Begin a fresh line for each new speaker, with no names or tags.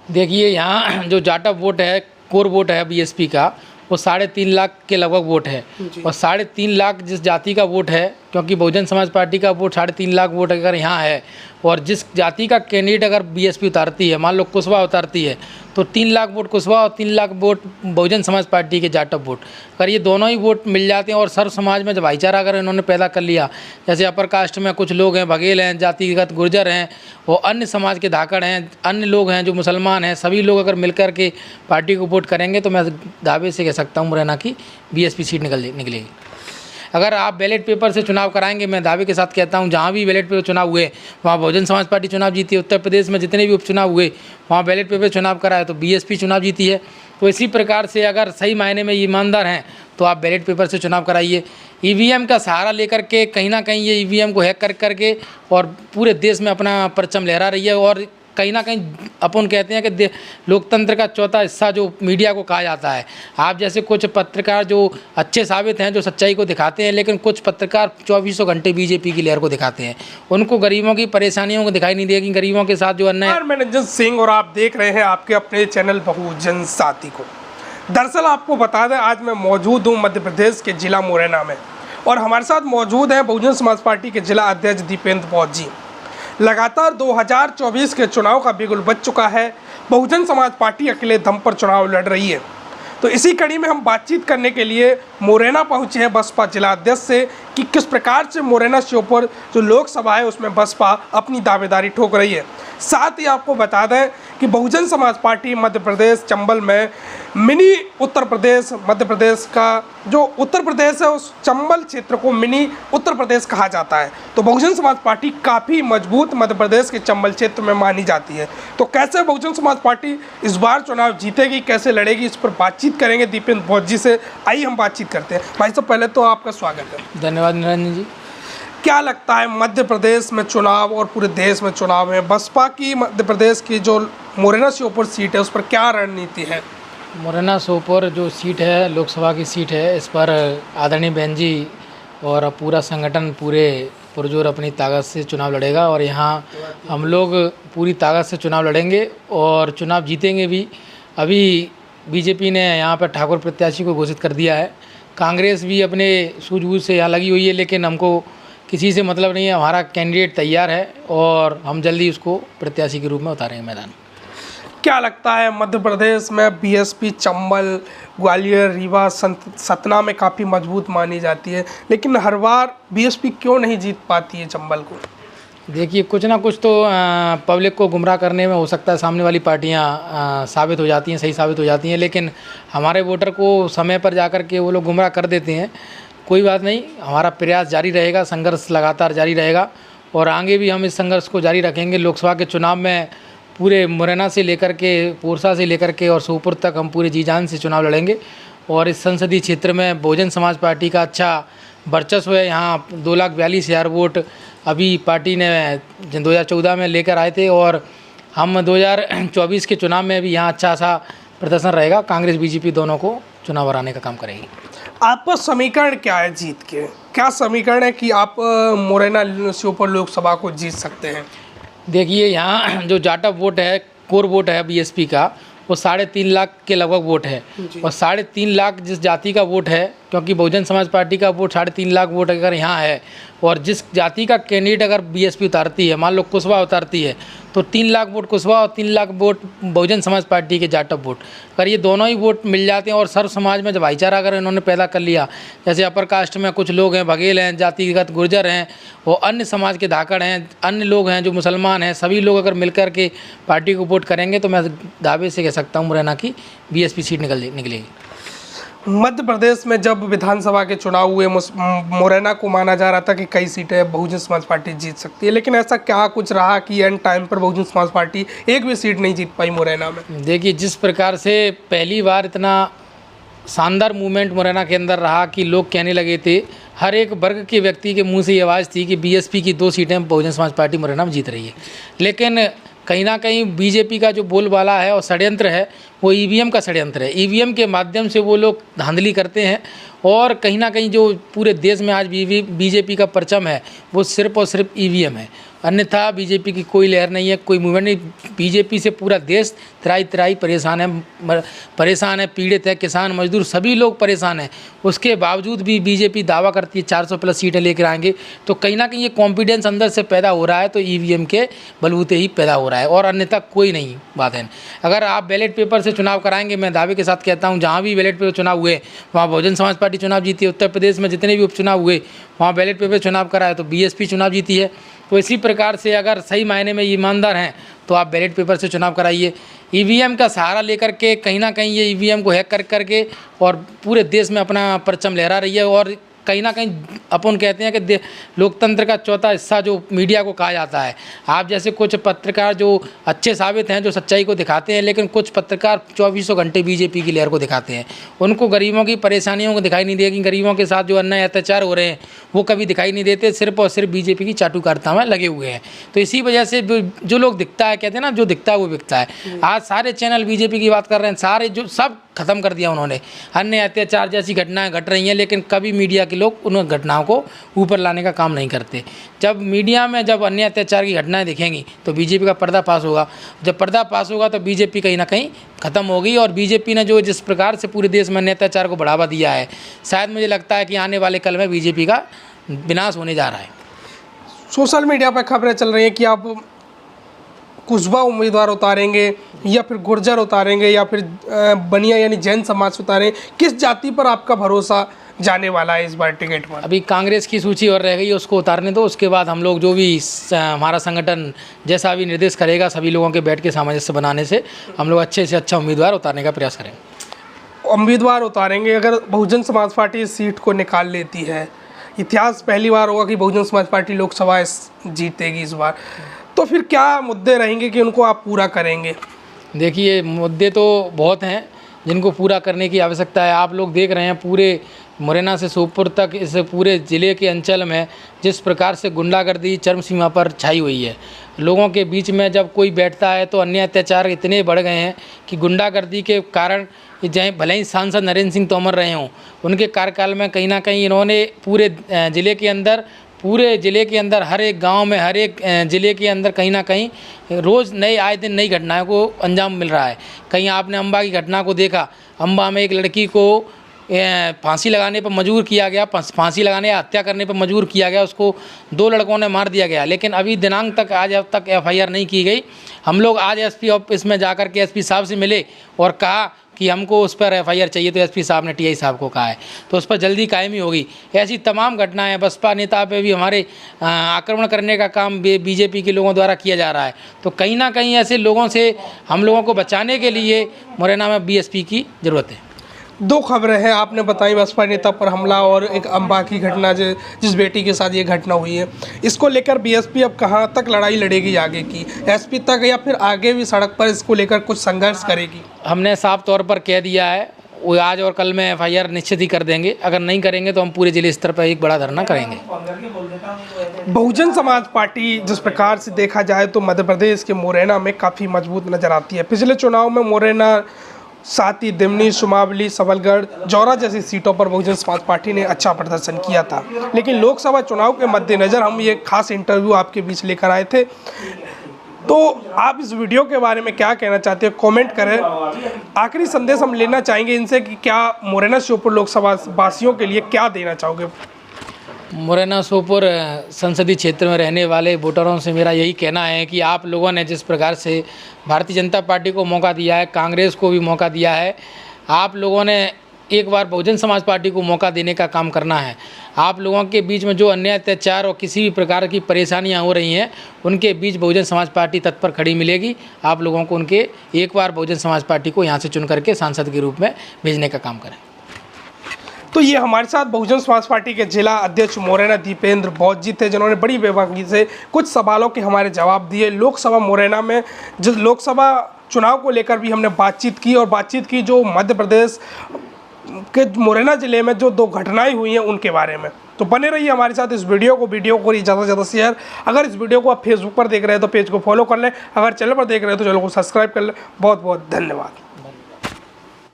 देखिए, यहाँ जो जाटव वोट है, कोर वोट है बीएसपी का, वो 3.5 लाख के लगभग वोट है। और 3.5 लाख जिस जाति का वोट है, क्योंकि बहुजन समाज पार्टी का वोट 3.5 लाख वोट अगर यहाँ है, और जिस जाति का कैंडिडेट अगर बीएसपी उतारती है, मान लो कुशवाहा उतारती है, तो 3 लाख वोट कुशवाहा और 3 लाख वोट बहुजन समाज पार्टी के जाटव वोट, अगर ये दोनों ही वोट मिल जाते हैं और सर्व समाज में जब भाईचारा अगर इन्होंने पैदा कर लिया, जैसे अपर कास्ट में कुछ लोग हैं, बघेल हैं, जातिगत गुर्जर हैं, वो अन्य समाज के धाकड़ हैं, अन्य लोग हैं जो मुसलमान हैं, सभी लोग अगर मिलकर के पार्टी को वोट करेंगे तो मैं दावे से कह सकता हूँ मुरैना की बीएसपी सीट निकलेगी। अगर आप बैलेट पेपर से चुनाव कराएंगे, मैं दावे के साथ कहता हूं, जहां भी बैलेट पेपर चुनाव हुए वहां बहुजन समाज पार्टी चुनाव जीती है। उत्तर प्रदेश में जितने भी उपचुनाव हुए वहां बैलेट पेपर चुनाव कराए तो बीएसपी चुनाव जीती है। तो इसी प्रकार से अगर सही मायने में ईमानदार हैं तो आप बैलेट पेपर से चुनाव कराइए। ईवीएम का सहारा लेकर के कहीं ना कहीं ये ईवीएम को हैक करके और पूरे देश में अपना परचम लहरा रही है। और कहीं ना कहीं अपन कहते हैं कि लोकतंत्र का चौथा हिस्सा जो मीडिया को कहा जाता है, आप जैसे कुछ पत्रकार जो अच्छे साबित हैं, जो सच्चाई को दिखाते हैं, लेकिन कुछ पत्रकार 2400 घंटे बीजेपी की लहर को दिखाते हैं। उनको गरीबों की परेशानियों को दिखाई नहीं देगी, गरीबों के साथ जो अन्याय।
मैं निरंजन सिंह और आप देख रहे हैं आपके अपने चैनल बहुजन साथी को। दरअसल आपको बता दें, आज मैं मौजूद हूँ मध्य प्रदेश के जिला मुरैना में, और हमारे साथ मौजूद हैं बहुजन समाज पार्टी के जिला अध्यक्ष दीपेंद्र बौद्ध जी। लगातार 2024 के चुनाव का बिगुल बज चुका है। बहुजन समाज पार्टी अकेले दम पर चुनाव लड़ रही है। तो इसी कड़ी में हम बातचीत करने के लिए मुरैना पहुंचे हैं बसपा जिला अध्यक्ष से कि किस प्रकार से मुरैना श्योपुर जो लोकसभा है उसमें बसपा अपनी दावेदारी ठोक रही है। साथ ही आपको बता दें कि बहुजन समाज पार्टी मध्य प्रदेश चंबल में मिनी उत्तर प्रदेश, मध्य प्रदेश का जो उत्तर प्रदेश है उस चंबल क्षेत्र को मिनी उत्तर प्रदेश कहा जाता है। तो बहुजन समाज पार्टी काफ़ी मजबूत मध्य प्रदेश के चंबल क्षेत्र में मानी जाती है। तो कैसे बहुजन समाज पार्टी इस बार चुनाव जीतेगी, कैसे लड़ेगी, इस पर बातचीत करेंगे दीपेंद्र बौद्ध जी से। आइए हम बातचीत करते हैं। भाई साहब, पहले तो आपका स्वागत है।
धन्यवाद निरंजन जी।
क्या लगता है मध्य प्रदेश में चुनाव और पूरे देश में चुनाव है, बसपा की मध्य प्रदेश की जो मुरैना श्योपुर सीट है उस पर क्या रणनीति है?
मुरैना श्योपुर जो सीट है, लोकसभा की सीट है, इस पर आदरणीय बहन जी और पूरा संगठन पूरे पुरजोर अपनी ताकत से चुनाव लड़ेगा। और यहाँ हम लोग पूरी ताकत से चुनाव लड़ेंगे और चुनाव जीतेंगे भी। अभी बीजेपी ने यहाँ पर ठाकुर प्रत्याशी को घोषित कर दिया है। कांग्रेस भी अपने सूझबूझ से यहाँ लगी हुई है, लेकिन हमको किसी से मतलब नहीं है। हमारा कैंडिडेट तैयार है और हम जल्दी उसको प्रत्याशी के रूप में उतारेंगे मैदान।
क्या लगता है मध्य प्रदेश में बीएसपी चंबल, ग्वालियर, रीवा, सतना में काफ़ी मजबूत मानी जाती है, लेकिन हर बार बीएसपी क्यों नहीं जीत पाती है चंबल को?
देखिए, कुछ ना कुछ तो पब्लिक को गुमराह करने में हो सकता है सामने वाली पार्टियां साबित हो जाती हैं, सही साबित हो जाती हैं, लेकिन हमारे वोटर को समय पर जाकर के वो लोग गुमराह कर देते हैं। कोई बात नहीं, हमारा प्रयास जारी रहेगा, संघर्ष लगातार जारी रहेगा और आगे भी हम इस संघर्ष को जारी रखेंगे। लोकसभा के चुनाव में पूरे मुरैना से लेकर के, पोरसा से लेकर के और श्योपुर तक हम पूरे जी जान से चुनाव लड़ेंगे। और इस संसदीय क्षेत्र में बहुजन समाज पार्टी का अच्छा वर्चस्व है। यहाँ 2,42,000 वोट अभी पार्टी ने 2014 में लेकर आए थे और हम 2024 के चुनाव में भी यहाँ अच्छा सा प्रदर्शन रहेगा। कांग्रेस बीजेपी दोनों को चुनाव हराने का काम करेगी।
आपका समीकरण क्या है जीत के? क्या समीकरण है कि आप मुरैना श्योपुर लोकसभा को जीत सकते हैं?
देखिए, यहाँ जो जाटव वोट है, कोर वोट है बीएसपी का, वो 3.5 लाख के लगभग वोट है। और 3.5 लाख जिस जाति का वोट है, क्योंकि बहुजन समाज पार्टी का वोट 3.5 लाख वोट अगर यहाँ है, और जिस जाति का कैंडिडेट अगर बीएसपी उतारती है, मान लो कुशवाहा उतारती है, तो 3 लाख वोट कुशवाहा और 3 लाख वोट बहुजन समाज पार्टी के जाटव वोट, अगर ये दोनों ही वोट मिल जाते हैं और सर्व समाज में जब भाईचारा अगर इन्होंने पैदा कर लिया, जैसे अपर कास्ट में कुछ लोग हैं, बघेल हैं, जातिगत गुर्जर हैं, वो अन्य समाज के धाकड़ हैं, अन्य लोग हैं जो मुसलमान हैं, सभी लोग अगर मिलकर के पार्टी को वोट करेंगे तो मैं दावे से कह सकता हूँ मुरैना की बीएसपी सीट निकलेगी।
मध्य प्रदेश में जब विधानसभा के चुनाव हुए, मुरैना को माना जा रहा था कि कई सीटें बहुजन समाज पार्टी जीत सकती है, लेकिन ऐसा क्या कुछ रहा कि एंड टाइम पर बहुजन समाज पार्टी एक भी सीट नहीं जीत पाई मुरैना में?
देखिए, जिस प्रकार से पहली बार इतना शानदार मूवमेंट मुरैना के अंदर रहा कि लोग कहने लगे थे, हर एक वर्ग के व्यक्ति के मुंह से ये आवाज़ थी कि बीएसपी की 2 सीटें बहुजन समाज पार्टी मुरैना में जीत रही है। लेकिन कहीं ना कहीं बीजेपी का जो बोलबाला है और षड्यंत्र है वो ईवीएम का षड्यंत्र है। ईवीएम के माध्यम से वो लोग धांधली करते हैं और कहीं ना कहीं जो पूरे देश में आज बीजेपी का परचम है वो सिर्फ और सिर्फ ईवीएम है। अन्यथा बीजेपी की कोई लहर नहीं है, कोई मूवमेंट नहीं। बीजेपी से पूरा देश त्राही परेशान है, पीड़ित है, किसान मजदूर सभी लोग परेशान हैं। उसके बावजूद भी बीजेपी दावा करती है 400 प्लस सीटें लेकर आएंगे। तो कहीं ना कहीं ये कॉन्फिडेंस अंदर से पैदा हो रहा है, तो ईवीएम के बलबूते ही पैदा हो रहा है, और अन्यथा कोई नहीं बात है। अगर आप बैलेट पेपर से चुनाव कराएंगे, मैं दावे के साथ कहता हूँ, जहाँ भी बैलेट पेपर चुनाव हुए वहाँ बहुजन समाज पार्टी चुनाव जीती है। उत्तर प्रदेश में जितने भी उपचुनाव हुए वहाँ बैलेट पेपर चुनाव कराए तो बीएसपी चुनाव जीती है। तो इसी प्रकार से अगर सही मायने में ईमानदार हैं तो आप बैलेट पेपर से चुनाव कराइए। ईवीएम का सहारा लेकर के कहीं ना कहीं ये ईवीएम को हैक करके और पूरे देश में अपना परचम लहरा रही है। और कहीं ना कहीं अपन कहते हैं कि लोकतंत्र का चौथा हिस्सा जो मीडिया को कहा जाता है। आप जैसे कुछ पत्रकार जो अच्छे साबित हैं, जो सच्चाई को दिखाते हैं, लेकिन कुछ पत्रकार 2400 घंटे बीजेपी की लहर को दिखाते हैं। उनको गरीबों की परेशानियों को दिखाई नहीं देगी, गरीबों के साथ जो अन्याय अत्याचार हो रहे हैं वो कभी दिखाई नहीं देते, सिर्फ और सिर्फ बीजेपी की चाटुकारिता में लगे हुए हैं। तो इसी वजह से जो लोग दिखता है, कहते हैं ना, जो दिखता है वो बिकता है। आज सारे चैनल बीजेपी की बात कर रहे हैं, सारे जो सब ख़त्म कर दिया उन्होंने। अन्य अत्याचार जैसी घटनाएं घट रही हैं, लेकिन कभी मीडिया के लोग उन घटनाओं को ऊपर लाने का काम नहीं करते। जब मीडिया में जब अन्य अत्याचार की घटनाएं दिखेंगी तो बीजेपी का पर्दाफाश होगा। जब पर्दाफाश होगा तो बीजेपी कहीं ना कहीं ख़त्म होगी। और बीजेपी ने जो जिस प्रकार से पूरे देश में अन्य अत्याचार को बढ़ावा दिया है, शायद मुझे लगता है कि आने वाले कल में बीजेपी का विनाश होने जा रहा है।
सोशल मीडिया पर खबरें चल रही हैं कि आप कुशवा उम्मीदवार उतारेंगे या फिर गुर्जर उतारेंगे या फिर बनिया यानी जैन समाज उतारें। किस जाति पर आपका भरोसा जाने वाला है इस बार टिकट पर?
अभी कांग्रेस की सूची और रह गई, उसको उतारने दो। उसके बाद हम लोग जो भी हमारा संगठन जैसा भी निर्देश करेगा, सभी लोगों के बैठ के सामंजस्य बनाने से हम लोग अच्छे से अच्छा उम्मीदवार उतारने का प्रयास करेंगे।
उम्मीदवार उतारेंगे। अगर बहुजन समाज पार्टी इस सीट को निकाल लेती है, इतिहास पहली बार होगा कि बहुजन समाज पार्टी लोकसभा जीतेगी इस बार, तो फिर क्या मुद्दे रहेंगे कि उनको आप पूरा करेंगे?
देखिए, मुद्दे तो बहुत हैं जिनको पूरा करने की आवश्यकता है। आप लोग देख रहे हैं पूरे मुरैना से सोमपुर तक इस पूरे ज़िले के अंचल में जिस प्रकार से गुंडागर्दी चरम सीमा पर छाई हुई है। लोगों के बीच में जब कोई बैठता है तो अन्य अत्याचार इतने बढ़ गए हैं कि गुंडागर्दी के कारण, चाहे भले ही सांसद नरेंद्र सिंह तोमर रहे हों, उनके कार्यकाल में कहीं ना कहीं इन्होंने पूरे ज़िले के अंदर हर एक गांव में, हर एक ज़िले के अंदर कहीं ना कहीं रोज़ आए दिन नई घटनाओं को अंजाम मिल रहा है। कहीं आपने अम्बा की घटना को देखा, अम्बा में एक लड़की को फांसी लगाने पर मजबूर किया गया, फांसी लगाने या हत्या करने पर मजबूर किया गया, उसको 2 लड़कों ने मार दिया गया, लेकिन अभी दिनांक तक आज अब तक एफआईआर नहीं की गई। हम लोग आज एसपी ऑफिस में जाकर के एसपी साहब से मिले और कहा कि हमको उस पर एफआईआर चाहिए, तो एसपी साहब ने टीआई साहब को कहा है, तो उस पर जल्दी कायमी होगी। ऐसी तमाम घटनाएं, बसपा नेता पे भी हमारे आक्रमण करने का काम बीजेपी के लोगों द्वारा किया जा रहा है। तो कहीं ना कहीं ऐसे लोगों से हम लोगों को बचाने के लिए मुरैना में बीएसपी की ज़रूरत है।
2 खबरें हैं आपने बताई, बसपा नेता पर हमला और एक अम्बा की घटना जिस बेटी के साथ ये घटना हुई है। इसको लेकर बीएसपी अब कहाँ तक लड़ाई लड़ेगी आगे की, एसपी तक, या फिर आगे भी सड़क पर इसको लेकर कुछ संघर्ष करेगी? हमने
साफ तौर पर कह दिया है, वो आज और कल में एफआईआर निश्चित ही कर देंगे। अगर नहीं करेंगे तो हम पूरे जिले स्तर पर एक बड़ा धरना करेंगे।
बहुजन समाज पार्टी जिस प्रकार से देखा जाए तो मध्य प्रदेश के मुरैना में काफ़ी मजबूत नजर आती है। पिछले चुनाव में मुरैना, साथी, दिमनी, सुमावली, सबलगढ़, जौरा जैसी सीटों पर बहुजन समाज पार्टी ने अच्छा प्रदर्शन किया था। लेकिन लोकसभा चुनाव के मद्देनज़र हम ये खास इंटरव्यू आपके बीच लेकर आए थे। तो आप इस वीडियो के बारे में क्या कहना चाहते हैं, कमेंट करें। आखिरी संदेश हम लेना चाहेंगे इनसे कि क्या मुरैना श्योपुर लोकसभा वासियों के लिए क्या देना चाहोगे?
मुरैना श्योपुर संसदीय क्षेत्र में रहने वाले वोटरों से मेरा यही कहना है कि आप लोगों ने जिस प्रकार से भारतीय जनता पार्टी को मौका दिया है, कांग्रेस को भी मौका दिया है, आप लोगों ने एक बार बहुजन समाज पार्टी को मौका देने का काम करना है। आप लोगों के बीच में जो अन्याय अत्याचार और किसी भी प्रकार की परेशानियां हो रही हैं, उनके बीच बहुजन समाज पार्टी तत्पर खड़ी मिलेगी। आप लोगों को उनके एक बार बहुजन समाज पार्टी को यहाँ से चुन करके सांसद के रूप में भेजने का काम करें।
तो ये हमारे साथ बहुजन समाज पार्टी के जिला अध्यक्ष मुरैना दीपेंद्र बौद्ध जी थे, जिन्होंने बड़ी बेबाकी से कुछ सवालों के हमारे जवाब दिए। लोकसभा मुरैना में जो लोकसभा चुनाव को लेकर भी हमने बातचीत की, और बातचीत की जो मध्य प्रदेश के मुरैना ज़िले में जो 2 घटनाएं हुई हैं उनके बारे में। तो बने रहिए हमारे साथ इस वीडियो को ज़्यादा से ज़्यादा शेयर। अगर इस वीडियो को आप फेसबुक पर देख रहे हैं तो पेज को फॉलो कर लें, अगर चैनल पर देख रहे हैं तो चैनल को सब्सक्राइब कर लें। बहुत बहुत धन्यवाद।